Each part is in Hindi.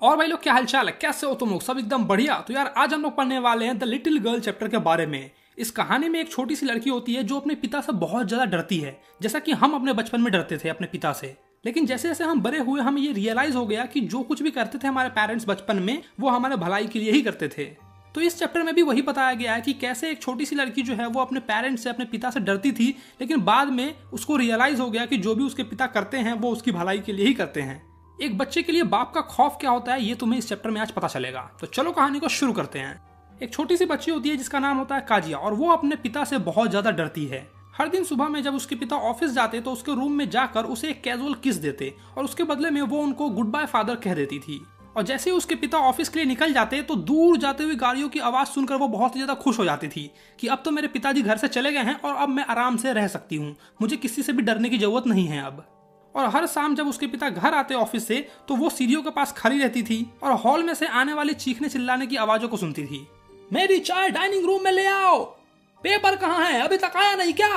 और भाई लोग क्या हालचाल है, कैसे हो तुम लोग? सब एकदम बढ़िया। तो यार आज हम लोग पढ़ने वाले हैं द लिटिल गर्ल चैप्टर के बारे में। इस कहानी में एक छोटी सी लड़की होती है जो अपने पिता से बहुत ज्यादा डरती है, जैसा कि हम अपने बचपन में डरते थे अपने पिता से। लेकिन जैसे जैसे हम बड़े हुए हमें ये रियलाइज हो गया कि जो कुछ भी करते थे हमारे पेरेंट्स बचपन में वो हमारे भलाई के लिए ही करते थे। तो इस चैप्टर में भी वही बताया गया है कि कैसे एक छोटी सी लड़की जो है वो अपने पेरेंट्स से, अपने पिता से डरती थी, लेकिन बाद में उसको रियलाइज हो गया कि जो भी उसके पिता करते हैं वो उसकी भलाई के लिए ही करते हैं। एक बच्चे के लिए बाप का खौफ क्या होता है ये तुम्हें इस चैप्टर में आज पता चलेगा। तो चलो कहानी को शुरू करते हैं। एक छोटी सी बच्ची होती है जिसका नाम होता है काजिया, और वो अपने पिता से बहुत ज्यादा डरती है। हर दिन सुबह में जब उसके पिता ऑफिस जाते तो उसके रूम में जाकर उसे एक कैजुअल किस देते और उसके बदले में वो उनको गुड बाय फादर कह देती थी। और जैसे ही उसके पिता ऑफिस के लिए निकल जाते तो दूर जाते हुए गाड़ियों की आवाज सुनकर वो बहुत ज्यादा खुश हो जाती थी कि अब तो मेरे पिताजी घर से चले गए हैं और अब मैं आराम से रह सकती हूँ, मुझे किसी से भी डरने की जरूरत नहीं है अब। और हर शाम जब उसके पिता घर आते ऑफिस से तो वो सीढ़ियों के पास खड़ी रहती थी और हॉल में से आने वाली चीखने चिल्लाने की आवाजों को सुनती थी। मेरी चाय डाइनिंग रूम में ले आओ, पेपर कहाँ है, अभी तक आया नहीं क्या,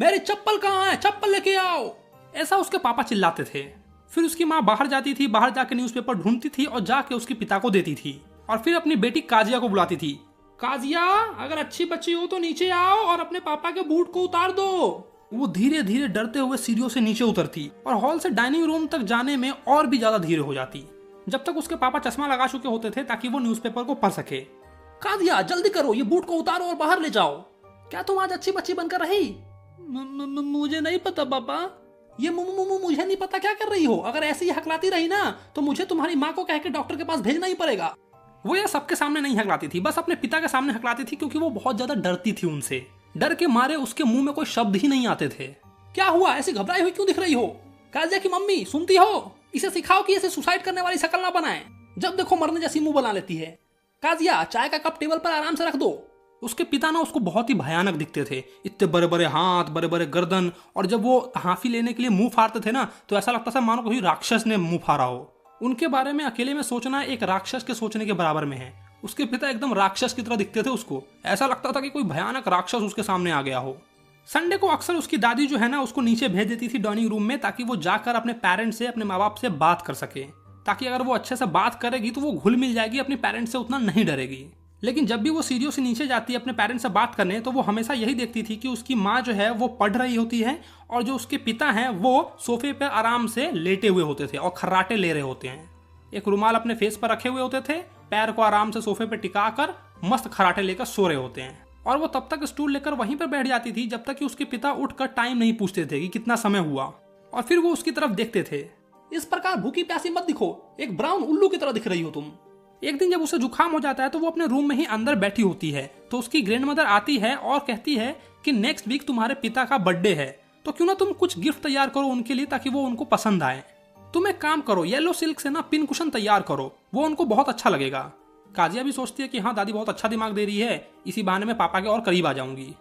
मेरी चप्पल कहाँ है, चप्पल लेके आओ, ऐसा उसके पापा चिल्लाते थे। फिर उसकी माँ बाहर जाती थी, बाहर जाकर न्यूज़पेपर ढूंढती थी और जाके उसके पिता को देती थी। और फिर अपनी बेटी काजिया को बुलाती थी, काजिया अगर अच्छी बच्ची हो तो नीचे आओ और अपने पापा के बूट को उतार दो। वो धीरे धीरे डरते हुए सीढ़ियों से नीचे उतरती और हॉल से डाइनिंग रूम तक जाने में और भी ज्यादा धीरे हो जाती, जब तक उसके पापा चश्मा लगा चुके होते थे ताकि वो न्यूज़पेपर को पढ़ सके। काजिया जल्दी करो, ये बूट को उतारो और बाहर ले जाओ। क्या तुम आज अच्छी बच्ची बनकर रही? मुझे नहीं पता पापा। ये मुझे नहीं पता क्या कर रही हो? अगर ऐसे ही हकलाती रही ना तो मुझे तुम्हारी माँ को कह के डॉक्टर के पास भेजना ही पड़ेगा। वो ये सबके सामने नहीं हकलाती थी, बस अपने पिता के सामने हकलाती थी क्योंकि वो बहुत ज्यादा डरती थी उनसे। डर के मारे उसके मुंह में कोई शब्द ही नहीं आते थे। क्या हुआ, ऐसी घबराई हुई क्यों दिख रही हो? काजिया की मम्मी सुनती हो, इसे सिखाओ कि इसे सुसाइड करने वाली शक्ल ना बनाए, जब देखो मरने जैसी मुंह बना लेती है। काजिया चाय का कप टेबल पर आराम से रख दो। उसके पिता ना उसको बहुत ही भयानक दिखते थे, इतने बड़े बड़े हाथ, बड़े बड़े गर्दन, और जब वो हाफी लेने के लिए मुंह फाड़ते थे ना तो ऐसा लगता था मानो कोई राक्षस ने मुंह फाड़ा हो। उनके बारे में अकेले में सोचना एक राक्षस के सोचने के बराबर में है। उसके पिता एकदम राक्षस की तरह दिखते थे, उसको ऐसा लगता था कि कोई भयानक राक्षस उसके सामने आ गया हो। संडे को अक्सर उसकी दादी जो है ना उसको नीचे भेज देती थी डाइनिंग रूम में, ताकि वो जाकर अपने पेरेंट्स से, अपने माँ बाप से बात कर सके, ताकि अगर वो अच्छे से बात करेगी तो वो घुल मिल जाएगी, अपने पेरेंट्स से उतना नहीं डरेगी। लेकिन जब भी वो सीढ़ियों से नीचे जाती है अपने पेरेंट्स से बात करने तो वो हमेशा यही देखती थी कि उसकी माँ जो है वो पढ़ रही होती है और जो उसके पिता हैं वो सोफे पर आराम से लेटे हुए होते थे और खर्राटे ले रहे होते हैं। एक रुमाल अपने फेस पर रखे हुए होते थे, पैर को आराम से सोफे पे टिका कर मस्त खराटे लेकर सो रहे होते हैं। और वो तब तक स्टूल लेकर वहीं पर बैठ जाती थी जब तक कि उसके पिता उठकर टाइम नहीं पूछते थे कि कितना समय हुआ, और फिर वो उसकी तरफ देखते थे। इस प्रकार भूखी प्यासी मत दिखो, एक ब्राउन उल्लू की तरह दिख रही हो तुम। एक दिन जब उसे जुकाम हो जाता है तो वो अपने रूम में ही अंदर बैठी होती है, तो उसकी ग्रैंडमदर आती है और कहती है कि नेक्स्ट वीक तुम्हारे पिता का बर्थडे है, तो क्यों ना तुम कुछ गिफ्ट तैयार करो उनके लिए ताकि वो उनको पसंद आए। तुम एक काम करो, येलो सिल्क से ना पिन कुशन तैयार करो, वो उनको बहुत अच्छा लगेगा। काजिया भी सोचती है कि हाँ दादी बहुत अच्छा दिमाग दे रही है, इसी बहाने में पापा के और करीब आ जाऊंगी।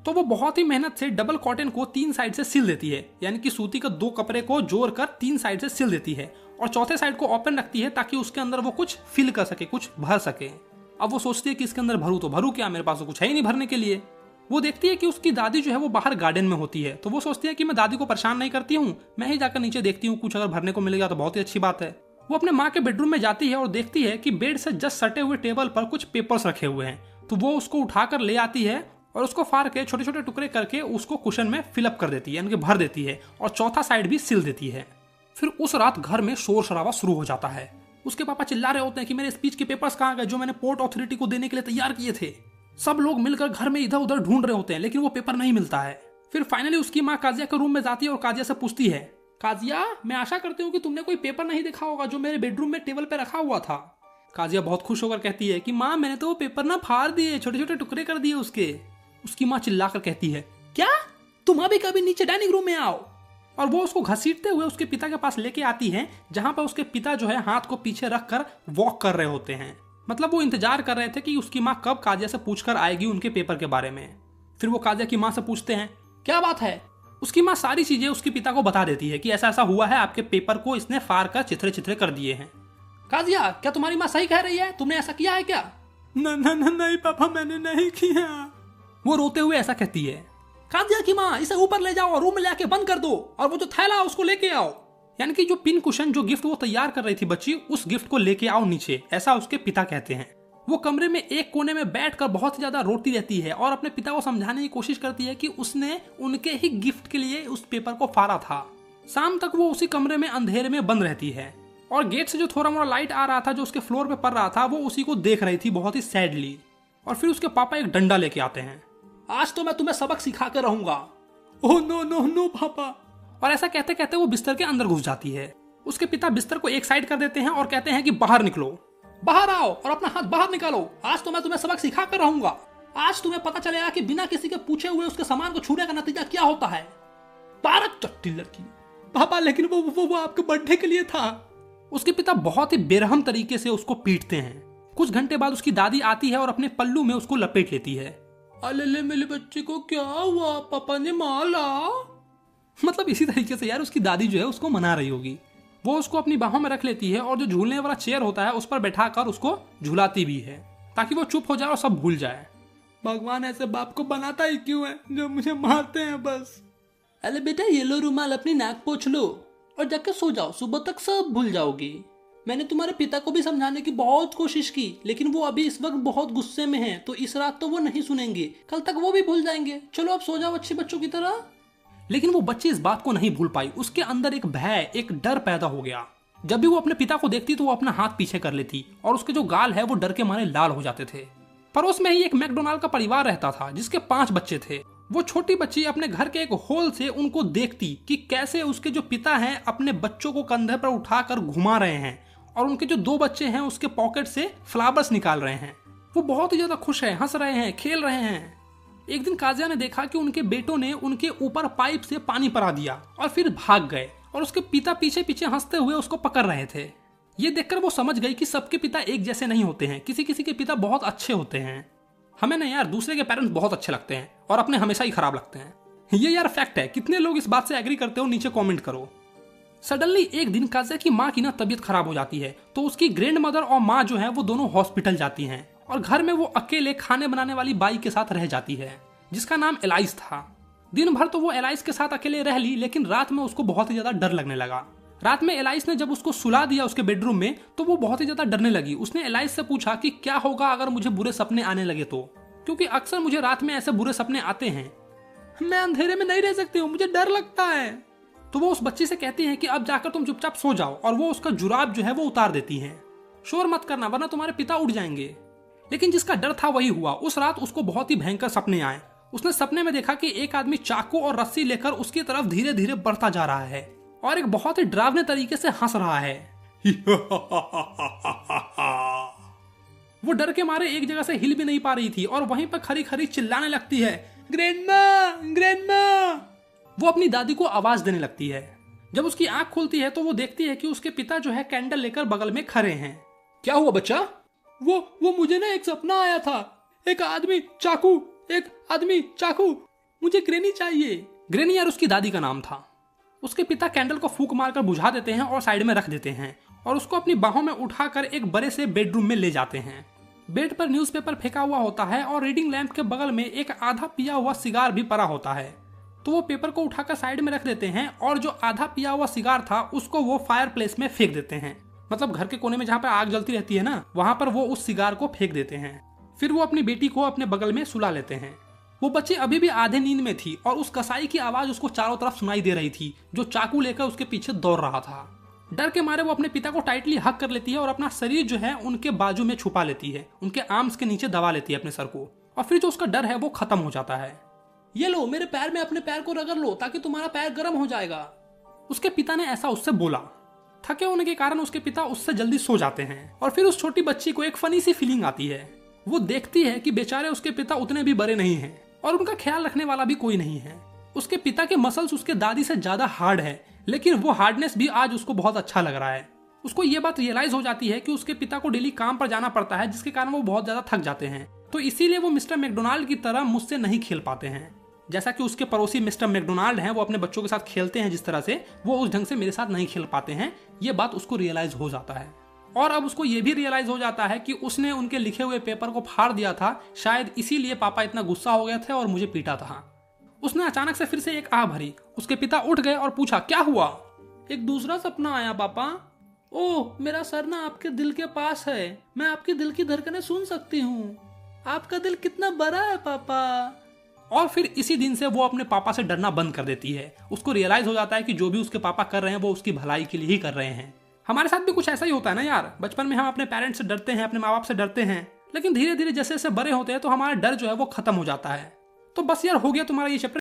तो वो बहुत ही मेहनत से डबल कॉटन को 3 साइड से सिल देती है, यानी कि सूती के 2 कपड़े को जोड़कर 3 साइड से सिल देती है और चौथे साइड को ओपन रखती है ताकि उसके अंदर वो कुछ फिल कर सके, कुछ भर सके। अब वो सोचती है कि इसके अंदर भरूं तो भरूं क्या, मेरे पास तो कुछ है ही नहीं भरने के लिए। वो देखती है कि उसकी दादी जो है वो बाहर गार्डन में होती है, तो वो सोचती है कि मैं दादी को परेशान नहीं करती हूँ, मैं ही जाकर नीचे देखती हूँ, कुछ अगर भरने को मिलेगा तो बहुत ही अच्छी बात है। वो अपने माँ के बेडरूम में जाती है और देखती है कि बेड से जस्ट सटे हुए टेबल पर कुछ पेपर्स रखे हुए हैं, तो वो उसको उठाकर ले आती है और उसको फाड़ के छोटे छोटे टुकड़े करके उसको कुशन में फिलअप कर देती है, यानी कि भर देती है, और चौथा साइड भी सिल देती है। फिर उस रात घर में शोर शराबा शुरू हो जाता है। उसके पापा चिल्ला रहे होते हैं कि मेरे स्पीच के पेपर्स कहाँ गए जो मैंने पोर्ट अथॉरिटी को देने के लिए तैयार किए थे। सब लोग मिलकर घर में इधर उधर ढूंढ रहे होते हैं लेकिन वो पेपर नहीं मिलता है। फिर फाइनली उसकी माँ काजिया के रूम में जाती है और काजिया से पूछती है, काजिया मैं आशा करती हूँ कि तुमने कोई पेपर नहीं देखा होगा जो मेरे बेडरूम में टेबल पे रखा हुआ था। काजिया बहुत खुश होकर कहती है कि माँ मैंने तो वो पेपर ना फाड़ दिए, छोटे छोटे टुकड़े कर दिए उसके। उसकी माँ चिल्लाकर कहती है, क्या तुम अभी कभी नीचे डाइनिंग रूम में आओ। और वो उसको घसीटते हुए उसके पिता के पास लेके आती है, जहां पर उसके पिता जो है हाथ को पीछे रखकर वॉक कर रहे होते हैं। मतलब वो इंतजार कर रहे थे कि उसकी माँ कब काजिया से पूछकर आएगी उनके पेपर के बारे में। फिर वो काजिया की माँ से पूछते हैं, क्या बात है? उसकी माँ सारी चीजें उसके पिता को बता देती है कि ऐसा ऐसा हुआ है, आपके पेपर को इसने फाड़ कर चिथड़े चिथड़े कर दिए हैं। काजिया क्या तुम्हारी माँ सही कह रही है, तुमने ऐसा किया है क्या? नहीं पापा मैंने नहीं किया, वो रोते हुए ऐसा कहती है। काजिया की माँ इसे ऊपर ले जाओ और रूम में लेके बंद कर दो, और वो जो थैला उसको लेके आओ। यानी कि जो पिन कुशन जो गिफ्ट वो तैयार कर रही थी बच्ची, उस गिफ्ट को लेके आओ नीचे, ऐसा उसके पिता कहते हैं। वो कमरे में एक कोने में बैठकर बहुत ज्यादा रोती रहती है और अपने पिता को समझाने की कोशिश करती है कि उसने उनके ही गिफ्ट के लिए उस पेपर को फाड़ा था। शाम तक वो उसी कमरे में अंधेरे में बंद रहती है और गेट से जो थोड़ा मोड़ा लाइट आ रहा था जो उसके फ्लोर पे पड़ रहा था, वो उसी को देख रही थी बहुत ही सैडली। और फिर उसके पापा एक डंडा लेके आते हैं। आज तो मैं तुम्हें सबक सिखा कर रहूंगा। ओह नो नो नो पापा। और ऐसा कहते कहते वो बिस्तर के अंदर घुस जाती है। उसके पिता बिस्तर को एक साइड कर देते हैं और कहते हैं कि बाहर निकलो, बाहर आओ और अपना हाथ बाहर निकालो। आज तो मैं तुम्हें सबक सिखा कर रहूंगा। आज तुम्हें पता चलेगा कि बिना किसी के पूछे हुए उसके सामान को छूने का नतीजा क्या होता है। पारक चट्टी लड़की। पापा लेकिन वो आपके बर्थडे के लिए था। उसके पिता बहुत ही बेरहम तरीके से उसको पीटते हैं। कुछ घंटे बाद उसकी दादी आती है और अपने पल्लू में उसको लपेट लेती है। अले मेरे बच्चे को क्या हुआ, पापा ने मारा। मतलब इसी तरीके से यार उसकी दादी जो है उसको मना रही होगी। वो उसको अपनी बाहों में रख लेती है और जो झूलने वाला चेयर होता है उस पर बैठाकर उसको झुलाती भी है ताकि वो चुप हो जाए और सब भूल जाए। भगवान ऐसे बाप को बनाता ही क्यों है जो मुझे मारते हैं बस। अरे बेटा ये लो रुमाल, अपनी नाक पोंछ लो और जाकर सो जाओ, सुबह तक सब भूल जाओगी। मैंने तुम्हारे पिता को भी समझाने की बहुत कोशिश की लेकिन वो अभी इस वक्त बहुत गुस्से में हैं, तो इस रात तो वो नहीं सुनेंगे, कल तक वो भी भूल जाएंगे। चलो अब सो जाओ अच्छे बच्चों की तरह। लेकिन वो बच्ची इस बात को नहीं भूल पाई। उसके अंदर एक भय, एक डर पैदा हो गया। जब भी वो अपने पिता को देखती तो वो अपना हाथ पीछे कर लेती और उसके जो गाल है वो डर के मारे लाल हो जाते थे। पड़ोस में ही एक मैकडोनाल्ड का परिवार रहता था जिसके 5 बच्चे थे। वो छोटी बच्ची अपने घर के एक होल से उनको देखती कि कैसे उसके जो पिता हैं अपने बच्चों को कंधे पर उठाकर घुमा रहे हैं और उनके जो 2 बच्चे हैं उसके पॉकेट से फ्लावर्स निकाल रहे हैं। वो बहुत ही ज्यादा खुश है, हंस रहे हैं, खेल रहे हैं। एक दिन काजिया ने देखा कि उनके बेटों ने उनके ऊपर पाइप से पानी परा दिया और फिर भाग गए और उसके पिता पीछे पीछे हंसते हुए उसको पकड़ रहे थे। ये देखकर वो समझ गई कि सबके पिता एक जैसे नहीं होते हैं, किसी किसी के पिता बहुत अच्छे होते हैं। हमें ना यार दूसरे के पेरेंट्स बहुत अच्छे लगते हैं और अपने हमेशा ही खराब लगते हैं। ये यार फैक्ट है। कितने लोग इस बात से एग्री करते हो नीचे कमेंट करो। सडनली एक दिन काजिया की माँ की ना तबीयत खराब हो जाती है तो उसकी ग्रैंड मदर और माँ जो है वो दोनों हॉस्पिटल जाती हैं और घर में वो अकेले खाने बनाने वाली बाई के साथ रह जाती है जिसका नाम एलाइस था। दिन भर तो वो एलाइस के साथ अकेले रह ली लेकिन रात में उसको बहुत ही ज्यादा डर लगने लगा। रात में एलाइस ने जब उसको सुला दिया उसके बेडरूम में तो वो बहुत ही ज्यादा डरने लगी। उसने एलाइस से पूछा कि क्या होगा अगर मुझे बुरे सपने आने लगे तो, क्योंकि अक्सर मुझे रात में ऐसे बुरे सपने आते हैं। मैं अंधेरे में नहीं रह सकती हूँ, मुझे डर लगता है। तो वो उस बच्ची से कहती है कि अब जाकर तुम चुपचाप सो जाओ और वो उसका जुराब जो है वो उतार देती है। शोर मत करना वरना तुम्हारे पिता उठ जाएंगे। लेकिन जिसका डर था वही हुआ। उस रात उसको बहुत ही भयंकर सपने आए। उसने सपने में देखा कि एक आदमी चाकू और रस्सी लेकर उसकी तरफ धीरे धीरे बढ़ता जा रहा है और एक बहुत ही डरावने तरीके से हंस रहा है। वो डर के मारे एक जगह से हिल भी नहीं पा रही थी और वहीं पर खरी खरी चिल्लाने लगती है, ग्रैंडमा, ग्रैंडमा। वो अपनी दादी को आवाज देने लगती है। जब उसकी आंख खुलती है तो वो देखती है कि उसके पिता जो है कैंडल लेकर बगल में खड़े हैं। क्या हुआ बच्चा? वो मुझे ना एक सपना आया था। एक आदमी चाकू, मुझे ग्रेनी चाहिए। ग्रेनी यार उसकी दादी का नाम था। उसके पिता कैंडल को फूंक मारकर बुझा देते हैं और साइड में रख देते हैं और उसको अपनी बाहों में उठाकर एक बड़े से बेडरूम में ले जाते हैं। बेड पर न्यूज़पेपर फेंका हुआ होता है और रीडिंग लैंप के बगल में एक आधा पिया हुआ सिगार भी पड़ा होता है। तो वो पेपर को उठाकर साइड में रख देते हैं और जो आधा पिया हुआ सिगार था उसको वो फायर प्लेस में फेंक देते हैं। मतलब घर के कोने में जहाँ पर आग जलती रहती है ना, वहां पर वो उस सिगार को फेंक देते हैं। फिर वो अपनी बेटी को अपने बगल में सुला लेते हैं। वो बच्ची अभी भी आधे नींद में थी और उस कसाई की आवाज उसको चारों तरफ सुनाई दे रही थी जो चाकू लेकर उसके पीछे दौड़ रहा था। डर के मारे वो अपने पिता को टाइटली हक कर लेती है और अपना शरीर जो है उनके बाजू में छुपा लेती है, उनके आर्म्स के नीचे दबा लेती है अपने सर को और फिर जो उसका डर है वो खत्म हो जाता है। ये लो मेरे पैर में अपने पैर को रगड़ लो ताकि तुम्हारा पैर गर्म हो जाएगा। उसके पिता ने ऐसा उससे बोला। थके होने के कारण उसके पिता उससे जल्दी सो जाते हैं और फिर उस छोटी बच्ची को एक फनी सी फीलिंग आती है। वो देखती है कि बेचारे उसके पिता उतने भी बड़े नहीं हैं और उनका ख्याल रखने वाला भी कोई नहीं है। उसके पिता के मसल्स उसके दादी से ज्यादा हार्ड है लेकिन वो हार्डनेस भी आज उसको बहुत अच्छा लग रहा है। उसको ये बात रियलाइज हो जाती है कि उसके पिता को डेली काम पर जाना पड़ता है जिसके कारण वो बहुत ज्यादा थक जाते हैं, तो इसीलिए वो मिस्टर मैकडोनाल्ड की तरह मुझसे नहीं खेल पाते हैं। जैसा कि उसके पड़ोसी मिस्टर मैकडोनाल्ड हैं, वो अपने बच्चों के साथ खेलते हैं जिस तरह से, वो उस ढंग से मेरे साथ नहीं खेल पाते हैं। ये बात उसको रियलाइज हो जाता है और अब उसको ये भी रियलाइज हो जाता है कि उसने उनके लिखे हुए पेपर को फाड़ दिया था, शायद इसीलिए पापा इतना गुस्सा हो गए थे और मुझे पीटा था। उसने अचानक से फिर से एक आह भरी। उसके पिता उठ गए और पूछा, क्या हुआ? एक दूसरा सपना आया पापा। ओह, मेरा सर ना आपके दिल के पास है, मैं आपके दिल की धड़कनें सुन सकती हूँ। आपका दिल कितना बड़ा है पापा। और फिर इसी दिन से वो अपने पापा से डरना बंद कर देती है। उसको रियलाइज हो जाता है कि जो भी उसके पापा कर रहे हैं वो उसकी भलाई के लिए ही कर रहे हैं। हमारे साथ भी कुछ ऐसा ही होता है ना यार। बचपन में हम अपने पेरेंट्स से डरते हैं, अपने माँ बाप से डरते हैं, लेकिन धीरे धीरे जैसे जैसे बड़े होते हैं तो हमारा डर जो है वो खत्म हो जाता है। तो बस यार, हो गया तुम्हारा ये चैप्टर।